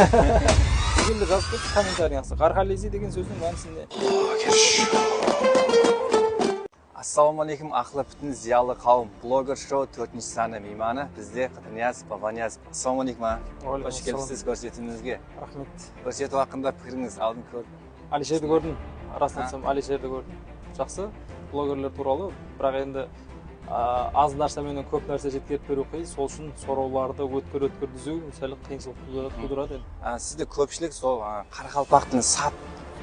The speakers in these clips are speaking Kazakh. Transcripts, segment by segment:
Бүгінде жазып кетті комментарияңызда. Қархалези деген сөздің мәнісінде. Ассалаумалейкум, ақылы бүтін зиялы қауым. Блогер шоу 4-ші саны мейманы бізде Қыдырниязов, Бабаниязов. Ассалаумалейкум. Қош келіпсіз көрсетуімізге. Рахмет. Көрсету хақында пікіріңіз алдын көрдім. Алишерді көрдім. Расын айтсам, Алишерді көрдім. Жақсы блогерлер туралы, бірақ енді аз нәрсеменен көп нәрсе жеткеріп беру қиын. Сол үшін сұрауларды өткір түзу сәл қиыншылық тудырады. Сізде көпшілік сол Қарақалпақтың сап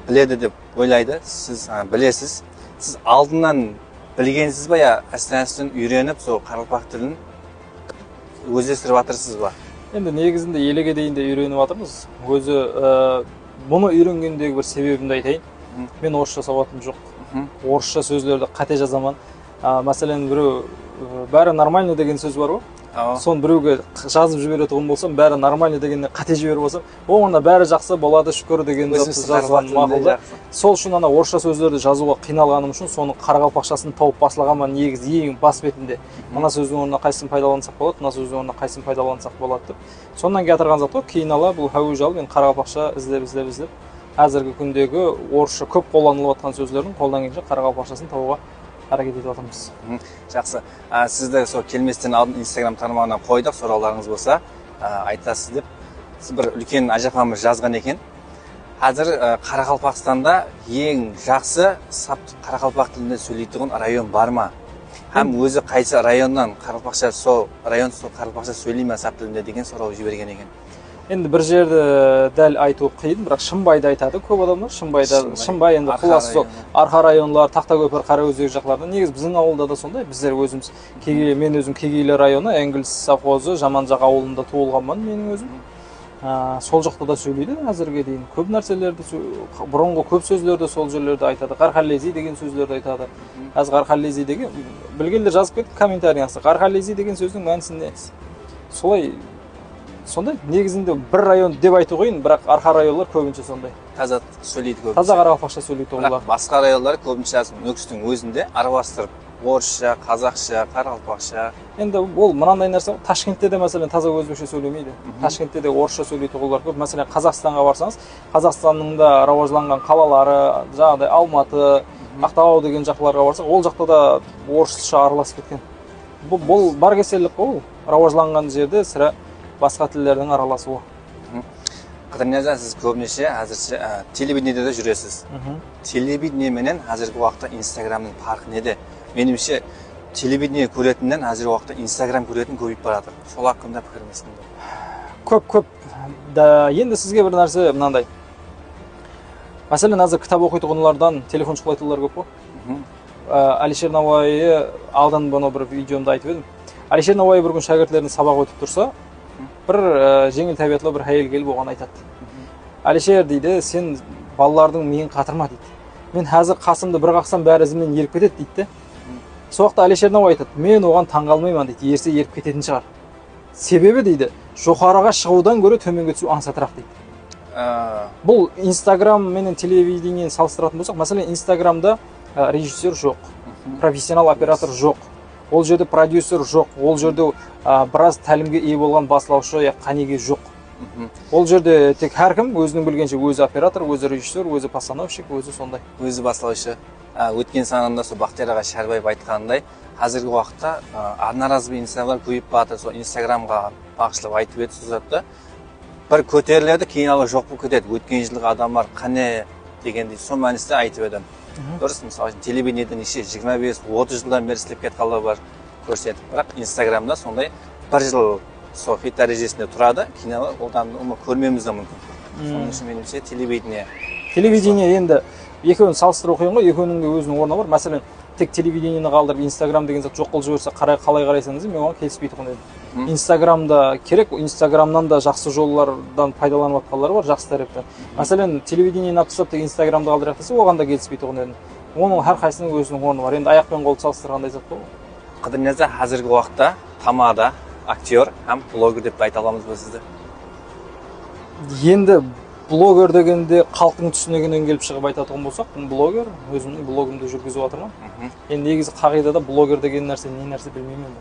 біледі деп ойлайды. Сіз білесіз. Сіз алдынан білгенсіз ба я әстен үйреніп сол Қарақалпақ тілін өзестіріп жатырсыз ба? Енді негізінде елеге дейін де үйреніп жатырмыз. Өзі бұны үйренгендегі бір себебімді айтайын. Мен орысша сауатым жоқ. Орысша сөздерді қате жазамын. Мәселен, біреу бәрі нормально деген сөз бар ғой. Соны біреуге жазып жіберетін болсам, бәрі нормально дегенде қате жіберіп болсам, онда бәрі жақсы болады, шүкір деген затты жазған мақұлды. Сол үшін ана орысша сөздерді жазуға қиналғаным үшін соның қарақалпақшасын тауып басылағанмын негізі ең бас бетінде. Мына сөздің орнына қайсысын пайдалансақ болады, мына сөздің орнына қайсысын пайдалансақ болады деп. Сонан кейін атырған зат ғой, кейін ала бұл хәуежал мен қарақалпақша іздеп әзіргі күндегі орысша көп қолданылып жатқан сөздердің қолдан келгенше қарақалпақшасын табуға әрекет етіп жатырмыз. Жақсы. Сізді сол келместен алдын Instagram тармағына қойдық, сұрауларыңыз болса айтасыз деп. Сіз бір үлкен ажапамыз жазған екен. Қазір Қарақалпақстанда ең жақсы сап Қарақалпақ тілінде сөйлейтін район бар ма? Һәм өзі қайсы районнан Қарақалпақша Қарақалпақша сөйлей ме сап тілінде деген сұрау жіберген екен. Енді бір жерді дәл айту қиын, бірақ Шымбайды айтады көп адамдар. Шымбай енді құласы сол Арқа районлар, Тақтакөпір, Қараөзек жақтарда. Негізі біздің ауылда да сондай. Біздер өзіміз мен өзім Кегейлі районы, Энгельс совхозы, Жаманжақ ауылында туылғанмын менің өзім. Сол жақта да сөйлейді әзірге дейін. Көп нәрселерді, бұрынғы көп сөздерді сол жерлерде айтады. Қархалези деген сөздерді айтады. Қазір Қархалези деген білгендер жазып кетті комментарияңызда. Қархалези деген сөздің мәнісінде сондай негізінде бір район деп айту қиын, бірақ арқа районлар көбінше сондай. Таза сөйлейді көбінше. Таза қарақалпақша сөйлейді олар. Басқа районлар көбінше нүкістің өзінде араластырып, орысша, қазақша, қарақалпақша. Енді ол мынандай нәрсе, Ташкентте де мәселен таза өзбекше сөйлемейді. Ташкентте де орысша сөйлейді олар көп. Мәселен, Қазақстанға барсаңыз, Қазақстанның да рауажланған қалалары, жаңағыдай Алматы, Ақтау деген жақларға барсақ, ол жақта да орысша араласып кеткен. Бұл бар кеселік қой, рауажланған жерде сірә басқа тілдердің араласуы. Қыдырнияза, сіз көбінесе әзірше телевидениеде жүресіз. Телевидение менен әзіргі уақытта Инстаграмның парқы неде? Меніңше телевидение көретіннен әзіргі уақытта Инстаграм көретін көбейіп барады. Сол хақында пікіріңіз қандай? Көп. Енді сізге бір нәрсе мынандай. Мәселен, әзір кітап оқитынлардан телефон шұқылайтынлар көп қой. Алишер Науаи алдан бұны бір видеомда айтып едім. Алишер Науаи бір күн шәкіртлерін сабақ өтіп тұрса, бір жеңіл табиғатлы бір әйел келіп оған айтады. Алишер дейді, сен балалардың миын қатырма дейді. Мен қазір қасымды бір қақсам бәрі ізімнен еріп кетеді дейді. Сол уақытта Алишер Науаи айтады, мен оған таңғалмаймын дейді, ерсе еріп кететін шығар. Себебі дейді, жоғарыға шығудан гөрі төменге түсу аңсатырақ дейді. Бұл Инстаграм менен телевидениені салыстыратын болсақ, мәселен, Инстаграмда режиссер жоқ, профессионал оператор жоқ. Ол жерде продюсер жоқ, ол жерде біраз тәлімге ие болған басылаушы қанеге жоқ. Ол жерде тек әркім өзінің білгенше өзі оператор, өзі режиссер, өзі постановщик, өзі сондай. Өзі басылаушы. Өткен санамда сол Бақтияр аға Шәрбаев айтқандай, қазіргі уақытта наразы инсандар көбейіп барады. Сол Инстаграмға бағышлап айтып еді сол затты. Бір көтеріледі, кейін ала жоқ болып кетеді. Өткен жылғы адамдар қане дегендей сол мәнісінде айтып еді. Дұрыс, мысалы телевидениеде неше 25-30 жылдан бері істеп кеткендар бар көрсетіп, бірақ Инстаграмда сондай бір жыл сол хит дәрежесінде тұрады, кейін одан көрмеуіміз де мүмкін. Соның үшін меніңше телевидение енді екеуін салыстыру қиын ғой, екеуінің де өзінің орны бар. Мәселен, тек телевидениені қалдырып Инстаграм деген зат жоқ қылып жіберсе, қалай қарайсаңыз, мен оған келіспейтін едім. Инстаграмда керек, Инстаграмнан да жақсы жолдардан пайдаланып жатқандар бар, жақсы тараптан. Мәселен, телевидениені алып тастап тек Инстаграмда қалдырайық десе, оған да келіспейтін едім. Оның әрқайсының өзінің орны бар. Енді аяқ пен қолды салыстырғандай зат қой. Қыдырнияза, қазіргі уақытта тамада актер һәм блогер деп айта аламыз ба сізді? Енді блогер дегенде халықтың түсінігінен келіп шығып айтатын болсақ, блогер, өзімнің блогымды жүргізіп жатырмын. Енді негізі қағидада блогер деген нәрсе не нәрсе білмеймін.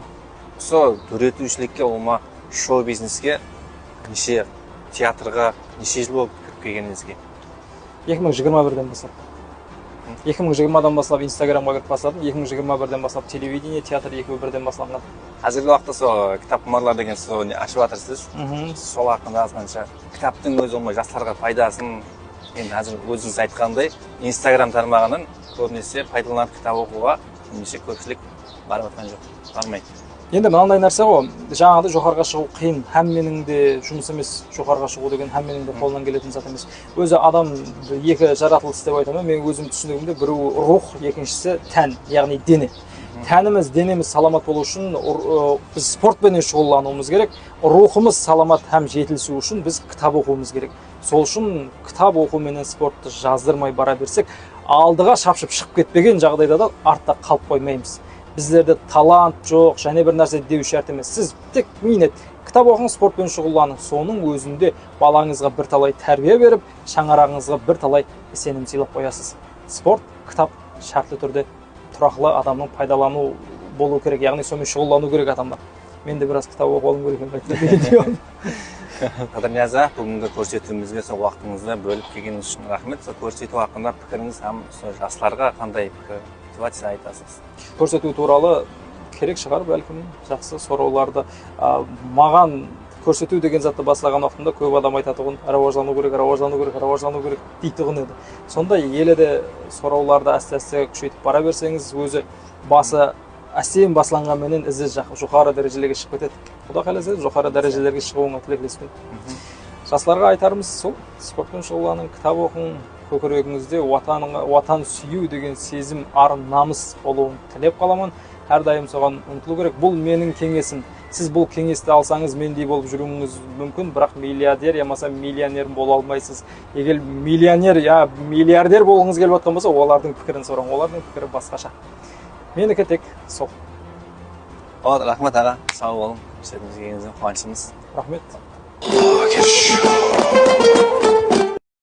Сол үретушілікке, олма шоу бизнеске неше театрға неше жыл болды кіріп келгеніңізге? 2021-ден бастап. 2020-дан бастап Инстаграмға кіріп бастадым. 2021-ден бастап телевидение, театр екеуі бірден басталған. Қазіргі уақытта сол кітапқұмарлар деген сол ашып жатырсыз. Сол арқында азғанша кітаптың өзі оңай жастарға пайдасын, енді қазір өзіңіз айтқандай, Инстаграм тармағынан көбінесе пайдаланып кітап оқуға немесе көпшілік барып жатқан жоқ, бармайды. Енді мынандай нәрсе ғой, жаңағыдай жоғарыға шығу қиын, һәм менің де жұмыс емес, жоғарыға шығу деген һәм менің де қолынан келетін зат емес. Өзі адам екі жаратылыс деп айтамын, мен өзім түсінігімде біреуі рух, екіншісі тән, яғни дене. Тәніміз, денеміз саламат болу үшін біз спортпен шұғылдануымыз керек, рухымыз саламат һәм жетілісу үшін біз кітап оқуымыз керек. Сол үшін кітап оқу менен спортты жаздырмай бара берсек, алдыға шапшып шығып кетпеген жағдайда да артта қалып қоймаймыз. Біздерде талант жоқ, және бір нәрсе деу шарт емес. Сіз тек минет кітап оқыңыз, спортпен шұғылданыңыз. Соның өзінде балаңызға бірталай тәрбие беріп, шаңырағыңызға бірталай сенім сыйлап қоясыз. Спорт, кітап шартты түрде тұрақлы адамның пайдалану болу керек, яғни сонымен шұғылдану керек адамдар. Мен де біраз кітап оқып алуым керек екен. Қадырнияза, бүгінгі көрсетуімізге сол уақытыңызды бөліп келгеніңіз үшін рахмет. Сол көрсету хақында пікіріңіз һәм жастарға қандай пікір айтасыз? Көрсету туралы керек шығар бәлкім, жақсы сұрауларды. Маған көрсету деген затты бастаған уақытымда көп адам айтатұғын, рауажлану керек дейтұғын еді. Сонда еледе сұрауларды әсте күшейтіп бара берсеңіз, өзі басы әсем басыланған менен ізі жоғары дәрежелерге шығып кетеді. Құда қаласа жоғары дәрежелерге шығуыңа тілектеспін. Жастарға айтарымыз сол, спортпен шұғылданыңыз, кітап оқың, көкірегіңізде ватан сүю деген сезім, арын, намыс болуын тілеп қаламын. Әрдайым соған ұмтылу керек. Бұл менің кеңесім. Сіз бұл кеңесті алсаңыз, мендей болып жүруіңіз мүмкін, бірақ миллиардер, ямаса миллионер бола алмайсыз. Егер миллионер, миллиардер болғыңыз келіп жатқан болса, олардың пікірін сұраңыз. Олардың пікірі басқаша. Менікі тек сол. Рахмет аға, сау болың. Көрсетуімізге келгеніңізге қуанышымыз. Рахмет.